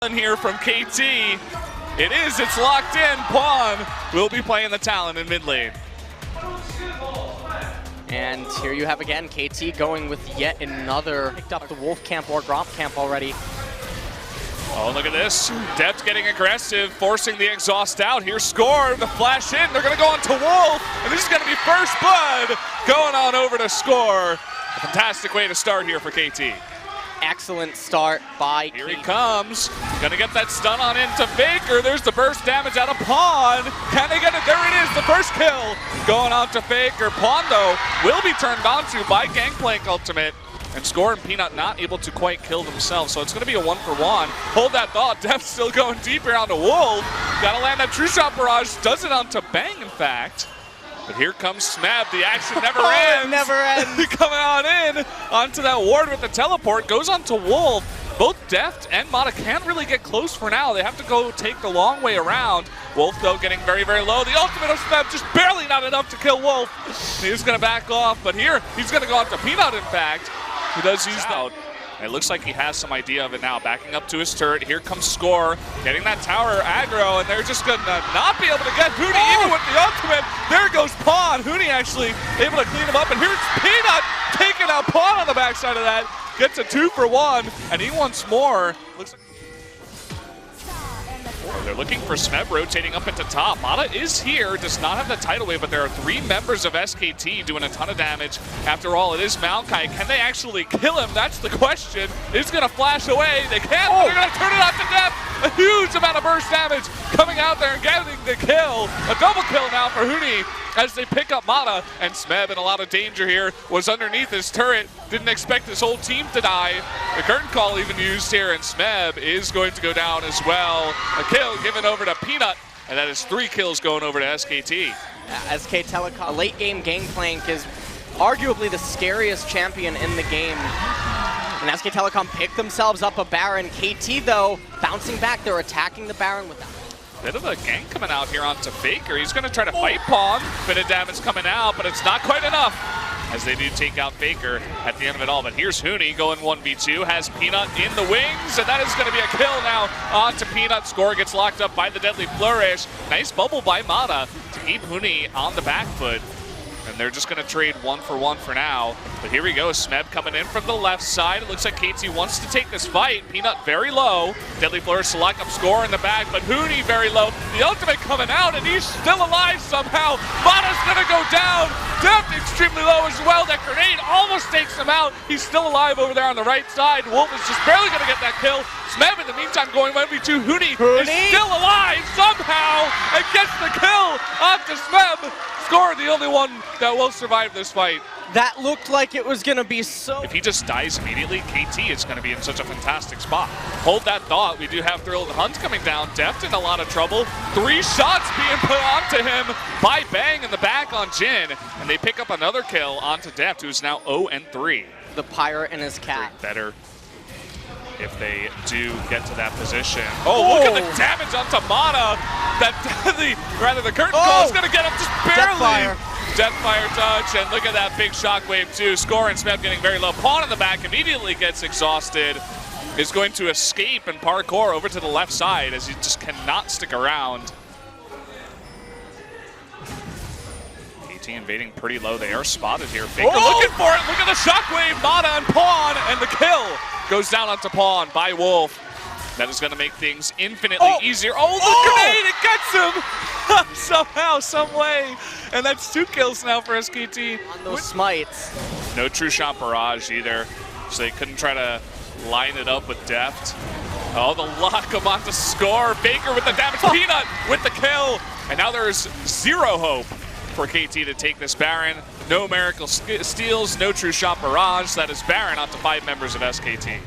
Here from KT. It's locked in. Pawn will be playing the Talon in mid lane. And here you have again KT going with yet another. Picked up the Wolf camp or Gromp camp already. Oh, look at this. Deft getting aggressive, forcing the exhaust out. Here's Score, the flash in. They're going to go on to Wolf, and this is going to be first blood going on over to Score. A fantastic way to start here for KT. Excellent start by Here he comes. Gonna get that stun on into Faker. There's the burst damage out of Pawn. Can they get it? There it is, the first kill going on to Faker. Pawn, though, will be turned onto by Gangplank Ultimate. And Score and Peanut not able to quite kill themselves, so it's gonna be a 1-for-1. Hold that thought, Def still going deeper onto Wolf. Gotta land that True Shot Barrage, does it onto Bang, in fact. But here comes Smeb, the action never ends. It never ends. Coming on in, onto that ward with the teleport, goes on to Wolf. Both Deft and Mata can't really get close for now. They have to go take the long way around. Wolf, though, getting very, very low. The ultimate of Smeb just barely not enough to kill Wolf. He's gonna back off, but here, he's gonna go on to Peanut, in fact, who does use out. It looks like he has some idea of it now. Backing up to his turret. Here comes Score, getting that tower aggro, and they're just going to not be able to get Huni even with the ultimate. There goes Pawn. Huni actually able to clean him up, and here's Peanut taking out Pawn on the backside of that. Gets a 2-for-1, and he wants more. Looks like they're looking for Smeb rotating up into top. Mata is here, does not have the tidal wave, but there are 3 members of SKT doing a ton of damage. After all, it is Maokai. Can they actually kill him? That's the question. It's going to flash away. They can't. They're going to turn it off to death. A huge amount of burst damage coming out there and getting the kill. A double kill now for Huni as they pick up Mata. And Smeb in a lot of danger here. Was underneath his turret. Didn't expect his whole team to die. The curtain call even used here, and Smeb is going to go down as well. A kill given over to Peanut, and that is 3 kills going over to SKT. SK Telecom, late game Gangplank is arguably the scariest champion in the game. And SK Telecom picked themselves up a Baron. KT, though, bouncing back. They're attacking the Baron with that. Bit of a gank coming out here onto Faker. He's going to try to fight Pawn. Bit of damage coming out, but it's not quite enough, as they do take out Faker at the end of it all. But here's Huni going 1v2, has Peanut in the wings, and that is going to be a kill now onto Peanut. Score gets locked up by the Deadly Flourish. Nice bubble by Mata to keep Huni on the back foot. And they're just going to trade 1-for-1 for now. But here we go, Smeb coming in from the left side. It looks like KT wants to take this fight. Peanut very low. Deadly Flourish to lock up Score in the back, but Huni very low. The ultimate coming out, and he's still alive somehow. Mata's going to go down. Deft extremely low as well. That grenade almost takes him out. He's still alive over there on the right side. Wolf is just barely going to get that kill. Smeb in the meantime going 1v2. Huni is still alive somehow and gets the kill onto Smeb. Score, the only one that will survive this fight. That looked like it was going to be so... If he just dies immediately, KT is going to be in such a fantastic spot. Hold that thought. We do have Thrilled Hunt coming down. Deft in a lot of trouble. 3 shots being put onto him by Bang in the back on Jin. And they pick up another kill onto Deft, who's now 0-3. The Pirate and his cat. Better if they do get to that position. Oh, look at the damage onto Mata. The curtain call is going to get him just barely. Deathfire touch, and look at that big shockwave too. Score and Smeb getting very low. Pawn in the back immediately gets exhausted. Is going to escape and parkour over to the left side as he just cannot stick around. KT invading pretty low. They are spotted here. Faker looking for it. Look at the shockwave. Mata and Pawn, and the kill goes down onto Pawn by Wolf. That is going to make things infinitely easier. Oh, the grenade, it gets him! Somehow, some way. And that's 2 kills now for SKT. On those smites. No True Shot Barrage either, so they couldn't try to line it up with Deft. Oh, the lock come on to Score. Faker with the damage. Peanut with the kill. And now there's 0 hope for KT to take this Baron. No Miracle Steals, no True Shot Barrage. That is Baron onto 5 members of SKT.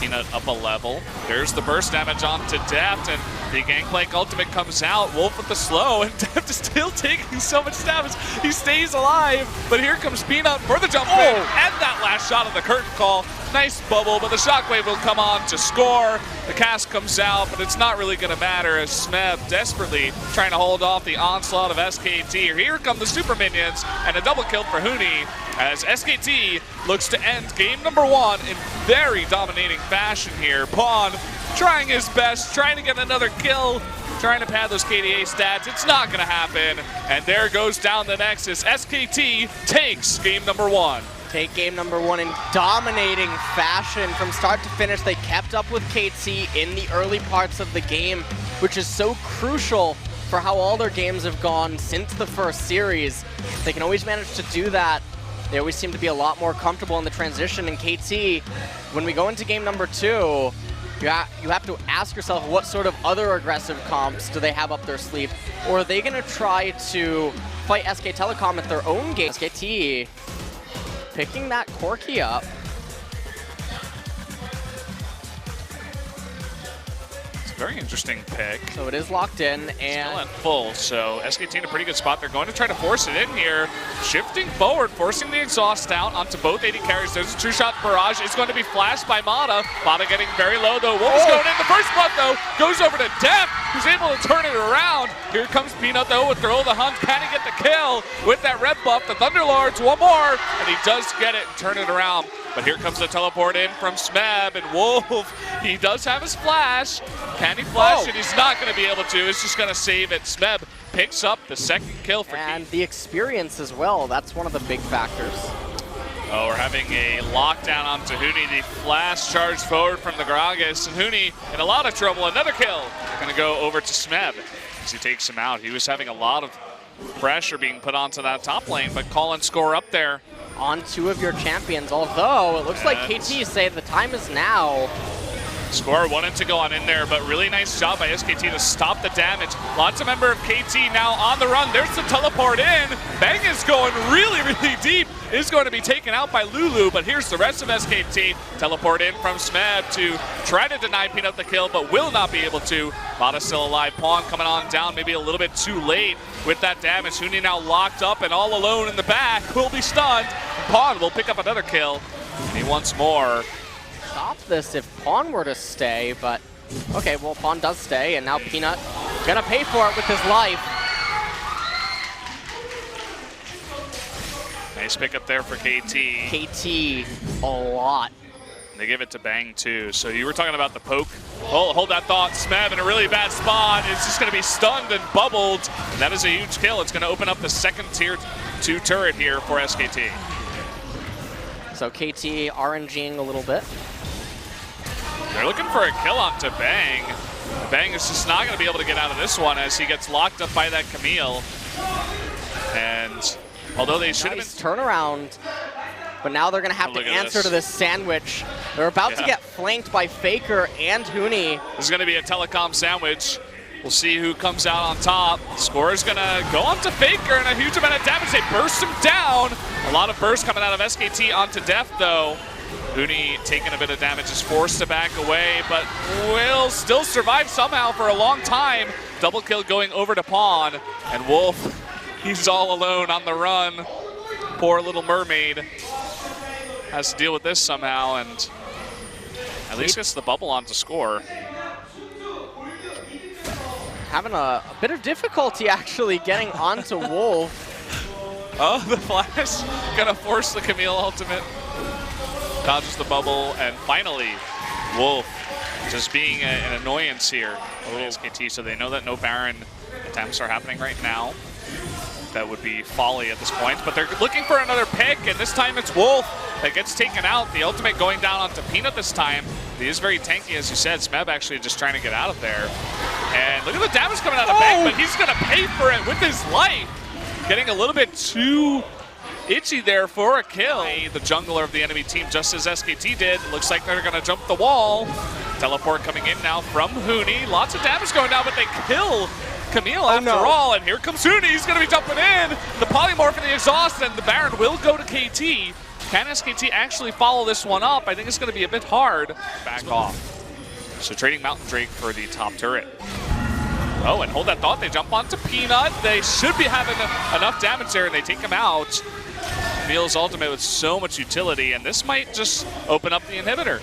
Peanut up a level. There's the burst damage onto Deft, and the Gangplank ultimate comes out. Wolf with the slow, and Deft is still taking so much damage. He stays alive, but here comes Peanut for the jump in, and that last shot of the curtain call. Nice bubble, but the shockwave will come on to Score. The cast comes out, but it's not really going to matter as Smeb desperately trying to hold off the onslaught of SKT. Here come the super minions, and a double kill for Huni as SKT looks to end game number 1 in very dominating fashion here. Pawn trying his best, trying to get another kill, trying to pad those KDA stats. It's not going to happen. And there goes down the Nexus. SKT takes game number 1. Take game number 1 in dominating fashion from start to finish. They kept up with KT in the early parts of the game, which is so crucial for how all their games have gone since the first series. They can always manage to do that. They always seem to be a lot more comfortable in the transition. And KT, when we go into game number 2, you have to ask yourself what sort of other aggressive comps do they have up their sleeve, or are they going to try to fight SK Telecom at their own game? SKT picking that Corki up. It's a very interesting pick. So it is locked in, and still at full, so SKT in a pretty good spot. They're going to try to force it in here. Shifting forward, forcing the exhaust down onto both AD carries. There's a true-shot barrage. It's going to be flashed by Mata. Mata getting very low, though. Wolf's going in. The first blood, though, goes over to Def, who's able to turn it around. Here comes Peanut, though, with Throw the Hunt. Can he get the kill with that red buff? The Thunderlords, one more, and he does get it and turn it around. But here comes the teleport in from Smeb, and Wolf, he does have his flash. Can he flash it? He's not going to be able to. It's just going to save it. Smeb picks up the second kill for and Keith. the experience as well. That's one of the big factors. Oh, we're having a lockdown onto Huni. The flash charge forward from the Gragas, and Huni in a lot of trouble. Another kill. Going to go over to Smeb as he takes him out. He was having a lot of pressure being put onto that top lane, but call and score up there. On 2 of your champions, although it looks like KT say the time is now. Score wanted to go on in there, but really nice job by SKT to stop the damage. Lots of member of KT now on the run. There's the teleport in. Bang is going really, really deep. Is going to be taken out by Lulu, but here's the rest of SKT. Teleport in from Smeb to try to deny Peanut the kill, but will not be able to. Mata still alive. Pawn coming on down, maybe a little bit too late with that damage. Huni now locked up and all alone in the back. Will be stunned. Pawn will pick up another kill, and he wants more. Stop this if Pawn were to stay, but okay, well, Pawn does stay, and now Peanut gonna pay for it with his life. Nice pickup there for KT. KT, a lot. They give it to Bang too. So you were talking about the poke. Oh, hold that thought. Smeb in a really bad spot. It's just going to be stunned and bubbled. And that is a huge kill. It's going to open up the second tier 2 turret here for SKT. So KT RNGing a little bit. They're looking for a kill onto Bang. Bang is just not going to be able to get out of this one as he gets locked up by that Camille. And although they should have been turnaround, but now they're going to have to answer to this sandwich. They're about to get flanked by Faker and Huni. This is going to be a Telecom sandwich. We'll see who comes out on top. Score is going to go up to Faker and a huge amount of damage. They burst him down. A lot of burst coming out of SKT onto Def, though. Huni taking a bit of damage, is forced to back away, but will still survive somehow for a long time. Double kill going over to Pawn, and Wolf, he's all alone on the run. Poor little mermaid has to deal with this somehow, and at least gets the bubble on to score. Having a bit of difficulty actually getting onto Wolf. Oh, the flash gonna force the Camille ultimate. Dodges the bubble, and finally, Wolf just being an annoyance here for SKT, so they know that no Baron attempts are happening right now. That would be folly at this point, but they're looking for another pick, and this time it's Wolf that gets taken out. The ultimate going down onto Peanut this time. He is very tanky, as you said. Smeb actually just trying to get out of there. And look at the damage coming out of Bang, but he's gonna pay for it with his life. Getting a little bit too itchy there for a kill. The jungler of the enemy team, just as SKT did. Looks like they're gonna jump the wall. Teleport coming in now from Huni. Lots of damage going down, but they kill Camille after all. And here comes Huni. He's gonna be jumping in. The polymorph and the exhaust, and the Baron will go to KT. Can SKT actually follow this one up? I think it's gonna be a bit hard. Back off. So trading Mountain Drake for the top turret. Oh, and hold that thought. They jump onto Peanut. They should be having enough damage there, and they take him out. Camille's ultimate with so much utility, and this might just open up the inhibitor.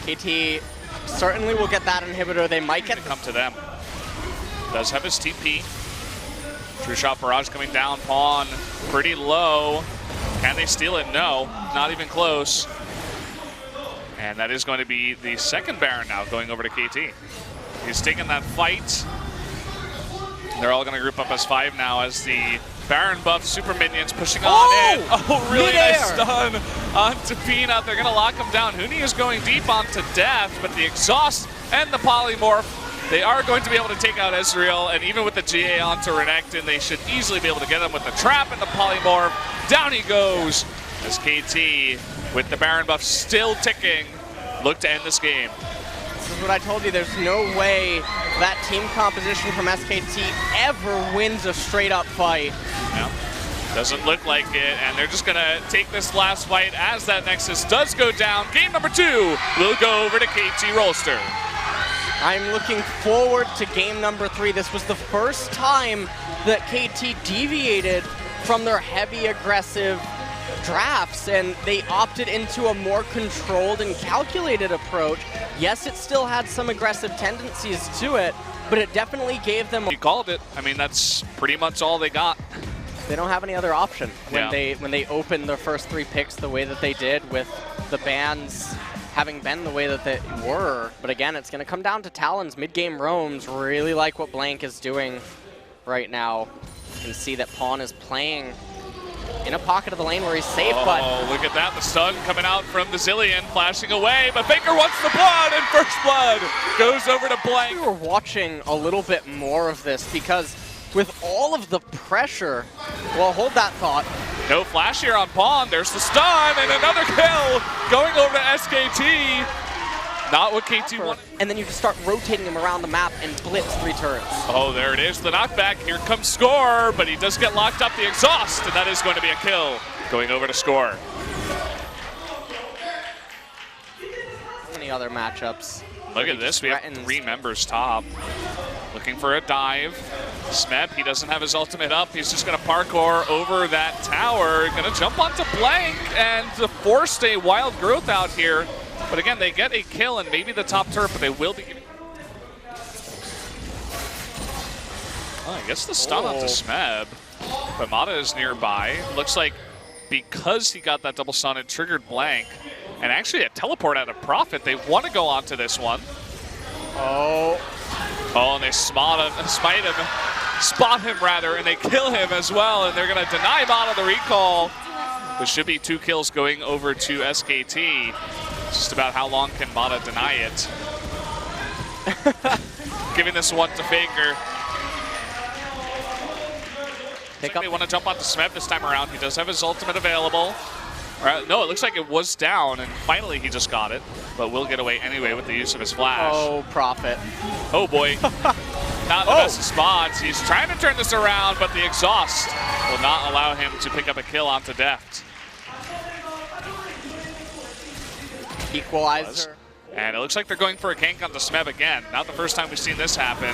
KT certainly will get that inhibitor. They might get come to them. Does have his TP. True shot barrage coming down. Pawn pretty low. Can they steal it? No, not even close. And that is going to be the second Baron now going over to KT. He's taking that fight. They're all going to group up as 5 now as the Baron buff super minions pushing on in. Oh, really nice stun onto Peanut. They're going to lock him down. Huni is going deep onto death, but the exhaust and the polymorph, they are going to be able to take out Ezreal, and even with the GA onto Renekton, they should easily be able to get him with the trap and the polymorph. Down he goes as KT, with the Baron buff still ticking, look to end this game. This is what I told you, there's no way that team composition from SKT ever wins a straight-up fight. Yeah. Doesn't look like it, and they're just gonna take this last fight as that Nexus does go down. Game number 2 will go over to KT Rolster. I'm looking forward to game number 3. This was the first time that KT deviated from their heavy aggressive drafts, and they opted into a more controlled and calculated approach. Yes, it still had some aggressive tendencies to it, but it definitely gave them... You called it. I mean, that's pretty much all they got. They don't have any other option when they opened their first 3 picks the way that they did, with the bans having been the way that they were. But again, it's going to come down to Talon's mid-game roams. Really like what Blank is doing right now. You can see that Pawn is playing in a pocket of the lane where he's safe, but... Oh, look at that. The stun coming out from the Zillion, flashing away, but Faker wants the blood, and first blood goes over to Blank. We were watching a little bit more of this because with all of the pressure, well, hold that thought. No flash here on Pawn. There's the stun, and another kill going over to SKT. Not what KT wanted. And then you can start rotating him around the map and blitz 3 turrets. Oh, there it is, the knockback. Here comes Score, but he does get locked up the exhaust, and that is going to be a kill going over to Score. Any other matchups? Look at this, we have 3 members top. Looking for a dive. Smeb, he doesn't have his ultimate up. He's just going to parkour over that tower. Going to jump onto Blank and force a wild growth out here. But again, they get a kill and maybe the top turret, but they will be giving... Oh, I guess the stun onto Smeb. But Mata is nearby. Looks like because he got that double stun, it triggered Blank. And actually a teleport out of Prophet. They want to go onto this one. Oh, and they spot him rather, and they kill him as well, and they're going to deny Mata the recall. There should be 2 kills going over to SKT. It's just about how long can Mata deny it. Giving this one to Faker. They want to jump onto Smeb this time around. He does have his ultimate available. No, it looks like it was down, and finally he just got it. But will get away anyway with the use of his flash. Oh, Prophet. Oh, boy. Not the best of spots. He's trying to turn this around, but the exhaust will not allow him to pick up a kill onto Deft. Equalizer. And it looks like they're going for a gank onto Smeb again. Not the first time we've seen this happen.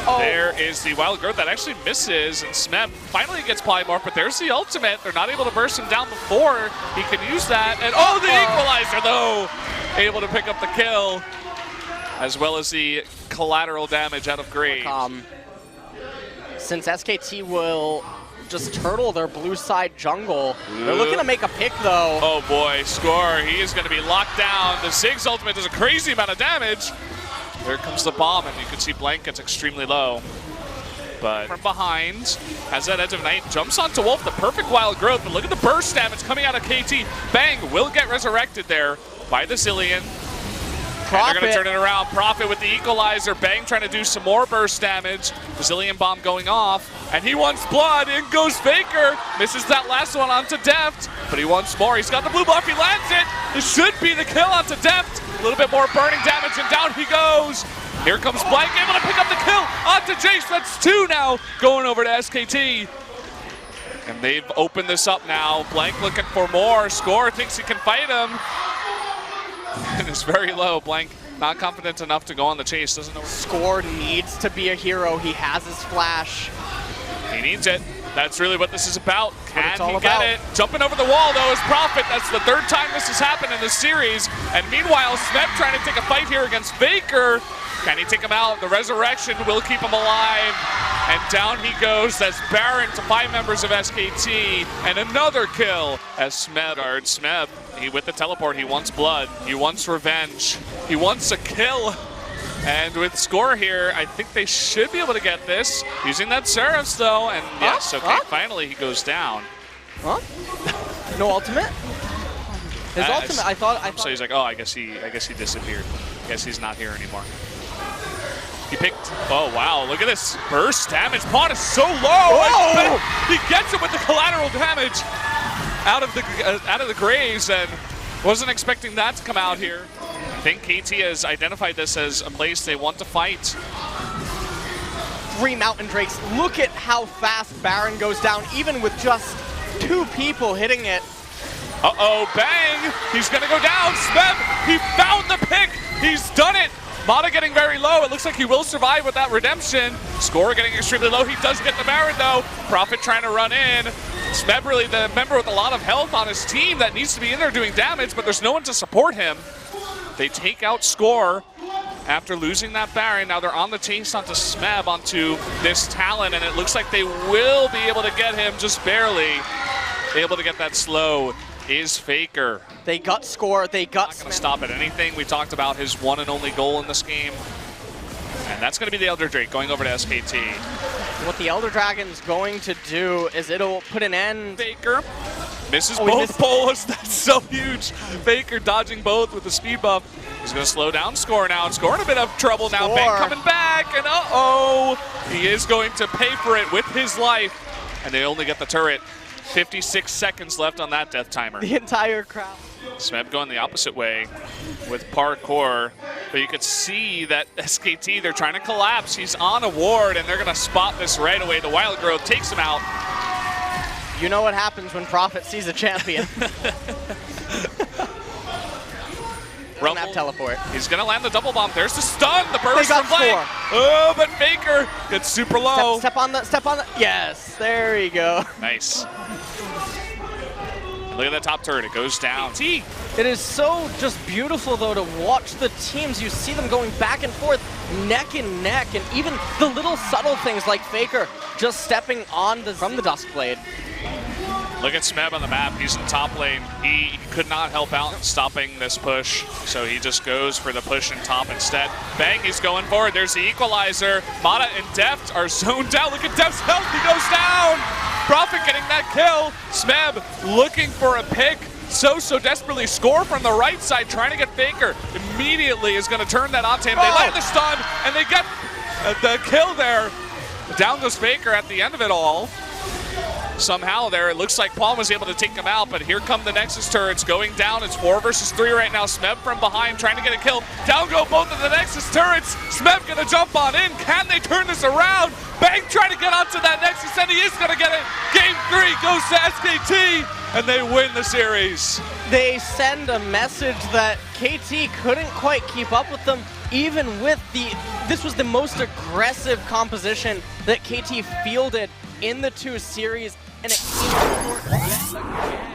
Oh. There is the wild growth that actually misses, and Smeb finally gets polymorph, but there's the ultimate. They're not able to burst him down before he can use that. And oh, the equalizer though! Able to pick up the kill, as well as the collateral damage out of Graves. Since SKT will just turtle their blue side jungle, they're looking to make a pick though. Oh boy, Score, he is going to be locked down. The Ziggs ultimate does a crazy amount of damage. There comes the bomb, and you can see Blank gets extremely low. But from behind, has that Edge of Night, jumps onto Wolf, the perfect wild growth, but look at the burst damage coming out of KT. Bang will get resurrected there by the Zillion. And they're going to turn it around. Prophet with the equalizer. Bang trying to do some more burst damage. The Zillion bomb going off, and he wants blood. In goes Faker. Misses that last one onto Deft, but he wants more. He's got the blue buff. He lands it. This should be the kill onto Deft. A little bit more burning damage, and down he goes. Here comes Blank, able to pick up the kill onto Jace. That's 2 now, going over to SKT. And they've opened this up now. Blank looking for more. Score thinks he can fight him. And it's very low. Blank not confident enough to go on the chase. Doesn't know. Score needs to be a hero. He has his flash. He needs it. That's really what this is about. Can he get it? Jumping over the wall, though, is Prophet. That's the 3rd time this has happened in this series. And meanwhile, Smeb trying to take a fight here against Faker. Can he take him out? The resurrection will keep him alive. and down he goes as Baron to 5 members of SKT, and another kill as Smeb guards Smeb. He with the teleport, he wants blood, he wants revenge, he wants a kill. And with score here, I think they should be able to get this. Using that Seraphs though, and yes, okay, finally he goes down. Huh? No ultimate? His ultimate, I thought. So he's like, oh, I guess he disappeared. I guess he's not here anymore. He picked, oh wow, look at this burst damage. Pawn is so low. He gets it with the collateral damage out of the graves, and wasn't expecting that to come out here. I think KT has identified this as a place they want to fight. 3 Mountain Drakes. Look at how fast Baron goes down, even with just 2 people hitting it. Uh-oh, bang! He's gonna go down. Smeb, he found the pick. He's done it. Mata getting very low. It looks like he will survive with that redemption. Score getting extremely low. He does get the Baron though. Prophet trying to run in. Smeb really the member with a lot of health on his team that needs to be in there doing damage, but there's no one to support him. They take out Score after losing that Baron. Now they're on the chase onto Smeb, onto this Talon, and it looks like they will be able to get him just barely. Able to get that slow is Faker. They got Score, they got Not going to stop at anything. We talked about his one and only goal in this game. And that's going to be the Elder Drake going over to SKT. What the Elder Dragon's going to do is it'll put an end. Faker misses both poles. That's so huge. Faker dodging both with the speed buff. He's going to slow down Score now. Score in a bit of trouble now. Bang coming back, and uh-oh. He is going to pay for it with his life. And they only get the turret. 56 seconds left on that death timer. The entire crowd. Smeb going the opposite way with parkour, but you could see that SKT, they're trying to collapse. He's on a ward, and they're going to spot this right away. The Wild Growth takes him out. You know what happens when Prophet sees a champion. Rumble, teleport. He's going to land the double bomb. There's the stun, the burst from Blank. Score. Oh, but Faker gets super low. Step on the, yes, there we go. Nice. Look at that top turret, it goes down. It is so just beautiful though to watch the teams. You see them going back and forth, neck and neck, and even the little subtle things like Faker just stepping on from the Duskblade. Look at Smeb on the map, he's in top lane. He could not help out stopping this push, so he just goes for the push in top instead. Bang, he's going forward, there's the equalizer. Mata and Deft are zoned out. Look at Deft's health, he goes down! Prophet getting that kill. Smeb looking for a pick. So desperately. Score from the right side, trying to get Faker. Immediately is going to turn that onto him. They land the stun, and they get the kill there. Down goes Faker at the end of it all. Somehow there, it looks like Paul was able to take him out, but here come the Nexus turrets going down. It's 4 versus 3 right now. Smeb from behind trying to get a kill. Down go both of the Nexus turrets. Smeb gonna jump on in. Can they turn this around? Bang trying to get onto that Nexus, and he is gonna get it. Game 3 goes to SKT, and they win the series. They send a message that KT couldn't quite keep up with them, even with this was the most aggressive composition that KT fielded in the 2 series, and it came short yet again.